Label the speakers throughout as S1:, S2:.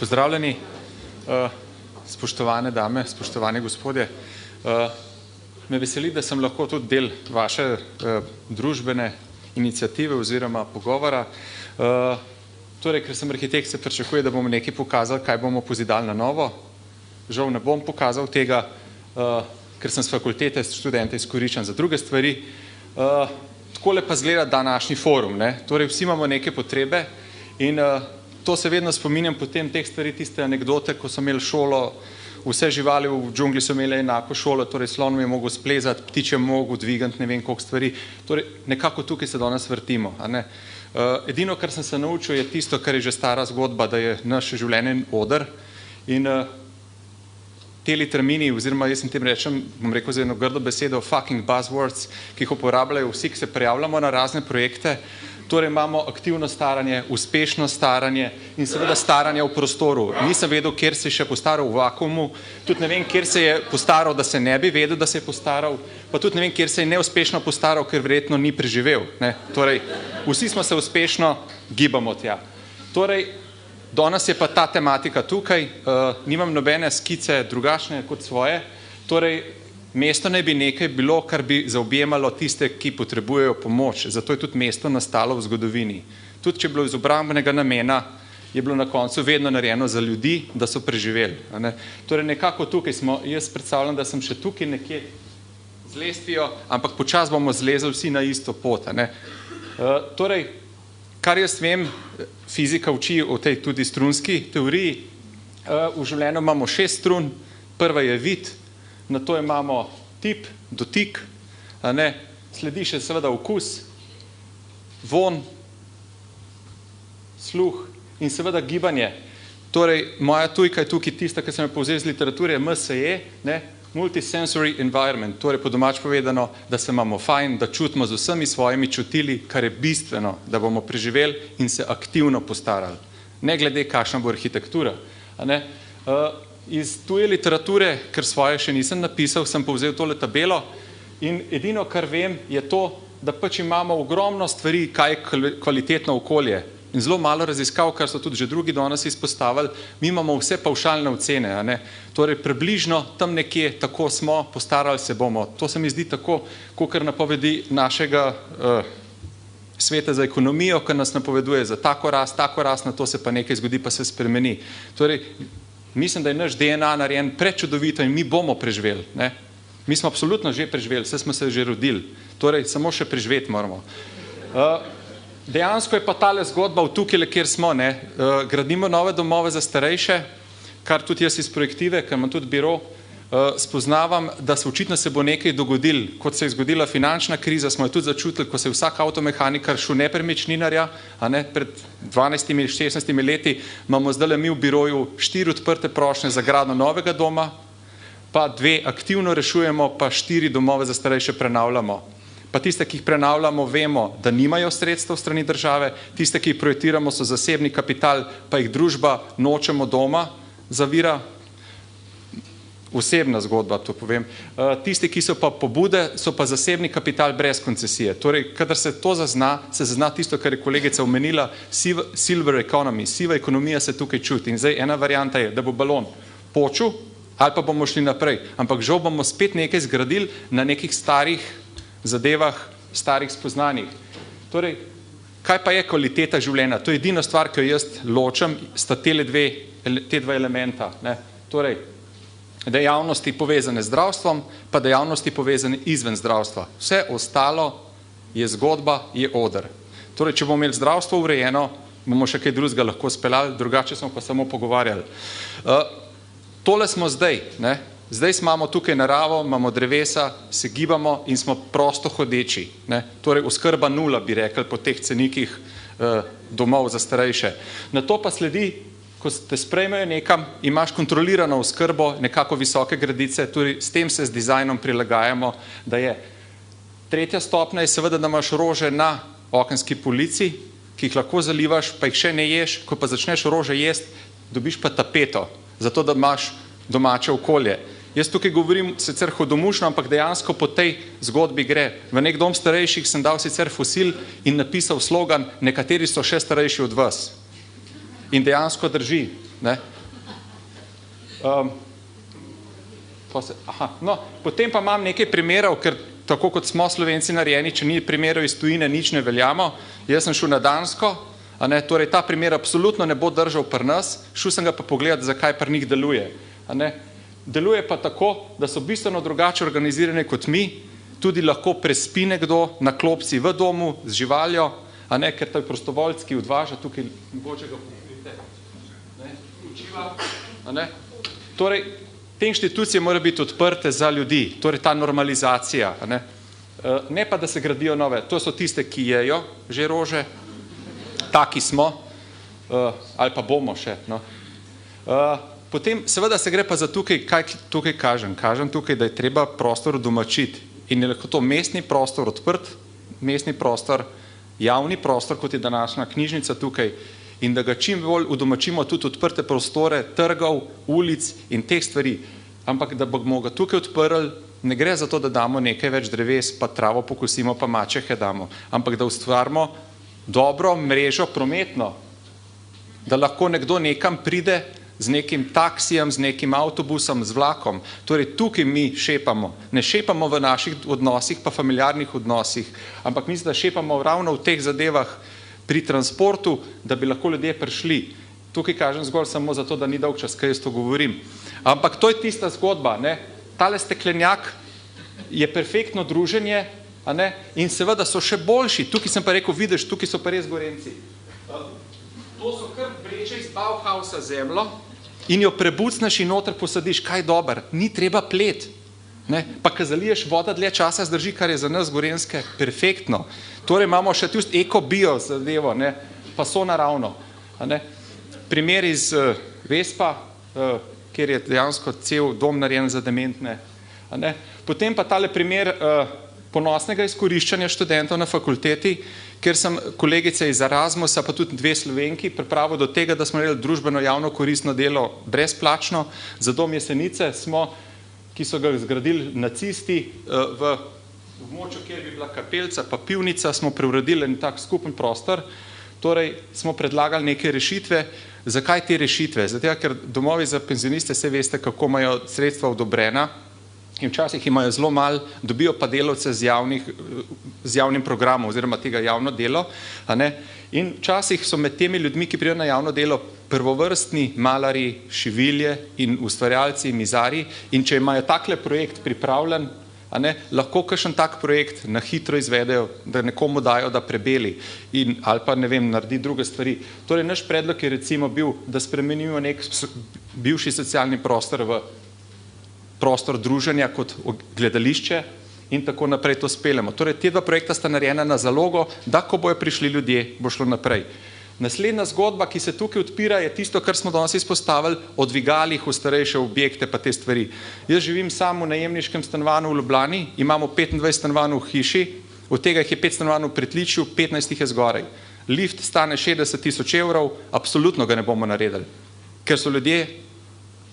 S1: Pozdravljeni, spoštovane dame, spoštovani gospodje. Me veseli, da sem lahko tudi del vaše družbene iniciative oziroma pogovora. Torej, ker sem arhitekt, se pričakuje, da bomo nekaj pokazali, kaj bomo pozidali na novo. Žal ne bom pokazal tega, ker sem s fakultete študente izkoriščen za druge stvari. Takole pa zgleda današnji forum. Torej, vsi imamo neke potrebe in to se vedno spominjam potem teh stvari, tiste anekdote, ko so imeli šolo, vse živali v džungli so imeli enako šolo, torej slon je mogel splezati, ptič je mogel dvigati, ne vem koliko stvari. Torej, nekako tukaj se danes vrtimo. Edino, kar sem se naučil, je tisto, kar je že stara zgodba, da je naše življenje oder in teli termini, oziroma jaz sem tem rečem, bom rekel za eno grdo besedo, fucking buzzwords, ki jih uporabljajo vsi, ki se prijavljamo na razne projekte. Torej imamo aktivno staranje, uspešno staranje in seveda staranje v prostoru. Nisem vedel, kjer se je še postaral v vakuumu, tudi ne vem, kjer se je postaral, da se ne bi vedel, da se je postaral, pa tudi ne vem, kjer se je neuspešno postaral, ker verjetno ni preživel. Torej, vsi smo se uspešno gibamo tja. Torej, danes je pa ta tematika tukaj, nimam nobene skice drugačne kot svoje, torej, mesto naj bi nekaj bilo, kar bi zaobjemalo tiste, ki potrebujejo pomoč. Zato je tudi mesto nastalo v zgodovini. Tudi, če je bilo iz obrambnega namena, je bilo na koncu vedno narejeno za ljudi, da so preživeli. Torej, nekako tukaj smo, jaz predstavljam, da sem še tukaj nekje z lestvijo, ampak počas bomo zlezli vsi na isto pot. Torej, kar jaz vem, fizika uči o tej tudi strunski teoriji. V življenju imamo 6 strun, prva je vid, na to imamo tip, dotik, sledi še seveda okus, von, sluh in seveda gibanje. Torej, moja tujka je tukaj tista, ki sem jo povzel iz literature, MSE, multisensory environment, torej po domač povedano, da se imamo fajn, da čutimo z vsemi svojimi čutili, kar je bistveno, da bomo preživeli in se aktivno postarali. Ne glede, kakšna bo arhitektura. Iz tuje literature, ker svoje še nisem napisal, sem povzel tole tabelo in edino, kar vem, je to, da pač imamo ogromno stvari, kaj je kvalitetno okolje. In zelo malo raziskav, kar so tudi že drugi danes izpostavili, mi imamo vse pavšalne ocene. Torej, približno tam nekje tako smo, postarali se bomo. To se mi zdi tako, kakor napovedi našega sveta za ekonomijo, ki nas napoveduje za tako rast, na to se pa nekaj zgodi, pa se spremeni. Torej, mislim, da je naš DNA narejen prečudovito in mi bomo preživeli. Mi smo absolutno že preživeli, vse smo se že rodili. Torej, samo še preživeti moramo. Dejansko je pa tale zgodba v tukaj, kjer smo. Gradimo nove domove za starejše, kar tudi jaz iz projektive, ker imam tudi biro, spoznavam, da se očitno se bo nekaj dogodilo. Kot se je zgodila finančna kriza, smo jo tudi začutili, ko se je vsak avtomehanikar šel nepremičninarja, pred 12-16 leti imamo zdaj mi v biroju 4 odprte prošnje za gradnjo novega doma, pa 2 aktivno rešujemo, pa 4 domove za starejše prenavljamo. Pa tiste, ki jih prenavljamo, vemo, da nimajo sredstev strani države, tiste, ki jih projektiramo, so zasebni kapital, pa jih družba nočemo doma zavira. Osebna zgodba, to povem. Tisti, ki so pa pobude, so pa zasebni kapital brez koncesije. Torej, kadar se to zazna, se zazna tisto, kar je kolegica omenila, silver economy, siva ekonomija se tukaj čuti. In zdaj ena varianta je, da bo balon počel, ali pa bomo šli naprej. Ampak žal bomo spet nekaj zgradili na nekih starih zadevah, starih spoznanjih. Torej, kaj pa je kvaliteta življenja? To je edina stvar, ki jo jaz ločem, sta te dva elementa. Torej, dejavnosti povezane z zdravstvom, pa dejavnosti povezane izven zdravstva. Vse ostalo je zgodba, je oder. Torej, če bomo imeli zdravstvo urejeno, bomo še kaj drugega lahko speljali, drugače smo pa samo pogovarjali. Tole smo zdaj. Zdaj imamo tukaj naravo, imamo drevesa, se gibamo in smo prosto hodeči. Torej, oskrba nula, bi rekli, po teh cenikih domov za starejše. Na to pa sledi, ko te sprejmejo nekam, imaš kontrolirano oskrbo, nekako visoke gradice, tudi s tem se z dizajnom prilagajamo, da je. 3. stopnja je seveda, da imaš rože na okenski polici, ki jih lahko zalivaš, pa jih še ne ješ, ko pa začneš rože jesti, dobiš pa tapeto, zato da imaš domače okolje. Jaz tukaj govorim sicer hudomušno, ampak dejansko po tej zgodbi gre. V nek dom starejših sem dal sicer fosil in napisal slogan, nekateri so še starejši od vas. In dejansko drži. Potem pa imam nekaj primerov, ker tako kot smo Slovenci narejeni, če ni primerov iz tujine, nič ne veljamo. Jaz sem šel na Dansko, torej ta primer absolutno ne bo držal pri nas, šel sem ga pa pogledati, zakaj pri njih deluje. Deluje pa tako, da so bistveno drugače organizirane kot mi, tudi lahko prespi nekdo na klopci v domu z živaljo, ker to je prostovoljc, ki odvaža, tukaj mogoče ga pokrijete, učiva. Torej, te inštitucije morajo biti odprte za ljudi, torej ta normalizacija. Ne pa, da se gradijo nove. To so tiste, ki jejo že rože, taki smo, ali pa bomo še. Potem seveda se gre pa za tukaj, kaj tukaj kažem. Kažem tukaj, da je treba prostor udomačiti. In je lahko to mestni prostor odprt, mestni prostor, javni prostor, kot je današnja knjižnica tukaj, in da ga čim bolj udomačimo tudi odprte prostore, trgov, ulic in teh stvari. Ampak da bomo ga tukaj odprli, ne gre za to, da damo nekaj več dreves, pa travo pokosimo, pa mačehe damo, ampak da ustvarimo dobro mrežo prometno, da lahko nekdo nekam pride z nekim taksijem, z nekim avtobusom, z vlakom. Torej tukaj mi šepamo. Ne šepamo v naših odnosih, pa familiarnih odnosih, ampak mislim, da šepamo ravno v teh zadevah, pri transportu, da bi lahko ljudje prišli. Tukaj kažem zgolj samo zato, da ni dolg čas, kaj jaz to govorim. Ampak to je tista zgodba. Tale steklenjak je perfektno druženje in seveda so še boljši. Tukaj sem pa rekel, vidiš, tukaj so pa res Gorenci. To so kar breče iz Bauhausa zemljo in jo prebucneš in noter posadiš. Kaj dober? Ni treba plet. Pa ko zaliješ voda dlje časa zdrži, kar je za nas Gorenske perfektno. Torej imamo še tudi eko-bio zadevo, pa so naravno. Primer iz Vespa, kjer je dejansko cel dom narejen za dementne. Potem pa tale primer ponosnega izkoriščanja študentov na fakulteti, ker sem kolegice iz Erasmusa, pa tudi 2 Slovenki, pripravil do tega, da smo naredili družbeno javno koristno delo brezplačno. Za dom Jesenice smo, ki so ga zgradili nacisti v območju, kjer bi bila kapelca, pa pivnica, smo preuredili en tak skupen prostor. Torej smo predlagali neke rešitve. Zakaj te rešitve? Zato, ker domovi za penzioniste, se veste, kako imajo sredstva odobrena in včasih imajo zelo malo, dobijo pa delavce z javnim programom oziroma tega javno delo. In včasih so med temi ljudmi, ki pridejo na javno delo, prvovrstni malari, šivilje in ustvarjalci, mizari, in če imajo takle projekt pripravljen, lahko kakšen tak projekt na hitro izvedejo, da nekomu dajo, da prebeli ali pa, ne vem, naredi druge stvari. Torej, naš predlog je recimo bil, da spremenimo nek bivši socialni prostor v prostor druženja kot gledališče in tako naprej to speljamo. Torej, te 2 projekta sta narejena na zalogo, da ko bojo prišli ljudje, bo šlo naprej. Naslednja zgodba, ki se tukaj odpira, je tisto, kar smo danes izpostavili o dvigalih v starejše objekte pa te stvari. Jaz živim sam v najemniškem stanovanju v Ljubljani, imamo 25 stanovanj v hiši, od tega jih je 5 stanovanj v pritličju, 15 jih je zgoraj. Lift stane 60.000 evrov, absolutno ga ne bomo naredili, ker so ljudje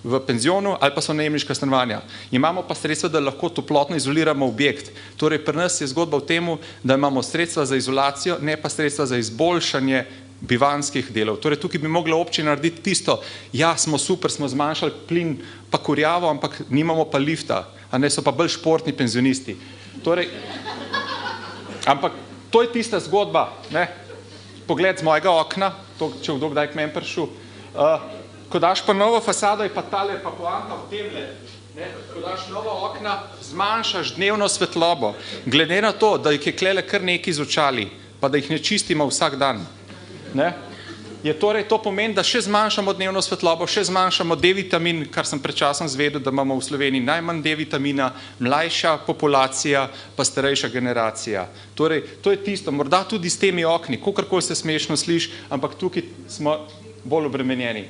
S1: v penzionu ali pa so najemniška stanovanja. Imamo pa sredstva, da lahko toplotno izoliramo objekt. Torej, pri nas je zgodba v tem, da imamo sredstva za izolacijo, ne pa sredstva za izboljšanje bivanjskih delov. Torej, tukaj bi mogla občina narediti tisto, ja, smo super, smo zmanjšali plin pa kurjavo, ampak nimamo pa lifta, so pa bolj športni penzionisti. Torej, ampak to je tista zgodba, pogled z mojega okna, če kdo kdaj k meni prišel, ko daš pa novo fasado, je pa tale pa poanta v temle. Ko daš nova okna, zmanjšaš dnevno svetlobo. Glede na to, da jih je klele kar nekaj z očali, pa da jih ne čistimo vsak dan, je torej to pomeni, da še zmanjšamo dnevno svetlobo, še zmanjšamo D-vitamin, kar sem pred časom zvedel, da imamo v Sloveniji najmanj D-vitamina, mlajša populacija, pa starejša generacija. Torej, to je tisto, morda tudi s temi okni, kakorkoli se smešno sliši, ampak tukaj smo bolj obremenjeni.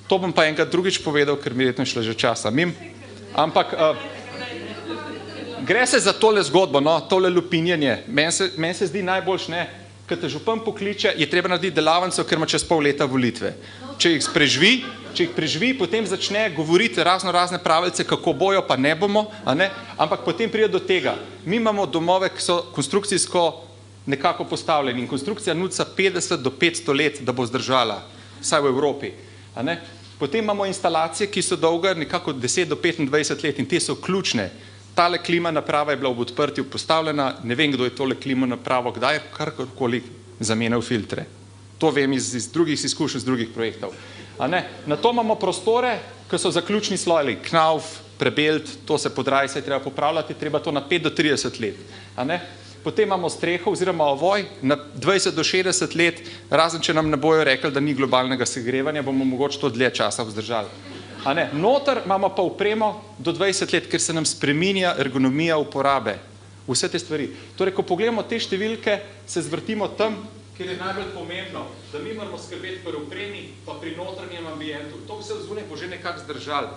S1: To bom pa enkrat drugič povedal, ker mi je šlo že časa mim. Ampak gre se za tole zgodbo, tole lupinjenje. Meni se zdi najboljš, ko te župan pokliče, je treba narediti delavnico, ker ima čez pol leta volitve. Če jih preživi, potem začne govoriti razne pravice, kako bojo, pa ne bomo, ampak potem pride do tega. Mi imamo domove, ki so konstrukcijsko nekako postavljeni in konstrukcija nuca 50 do 500 let, da bo zdržala, vsaj v Evropi. Potem imamo instalacije, ki so dolge nekako 10 do 25 let in te so ključne. Tale klima naprava je bila v odprtju postavljena, ne vem, kdo je tole klimo napravo, kdaj je karkoli zamenjal filtre. To vem iz drugih izkušenj, iz drugih projektov. Na to imamo prostore, ki so zaključni sloji, knauf, prebelt, to se podrajsa, je treba popravljati, treba to na 5 do 30 let. Potem imamo streho oziroma ovoj na 20 do 60 let, razen če nam ne bojo rekli, da ni globalnega segrevanja, bomo mogoče to dlje časa vzdržali. Noter imamo pa opremo do 20 let, ker se nam spreminja ergonomija uporabe. Vse te stvari. Torej, ko pogledamo te številke, se zvrtimo tam, kjer je najbolj pomembno, da mi moramo skrbeti pri opremi, pa pri notranjem ambientu. To vse vzune bo že nekako zdržali.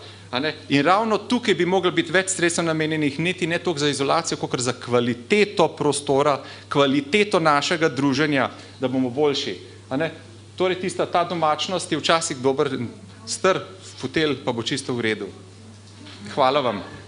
S1: In ravno tukaj bi mogli biti več sredstev namenjenih, niti ne toliko za izolacijo, kakor za kvaliteto prostora, kvaliteto našega druženja, da bomo boljši. Torej, ta domačnost je včasih dober, star fotelj, pa bo čisto v redu. Hvala vam.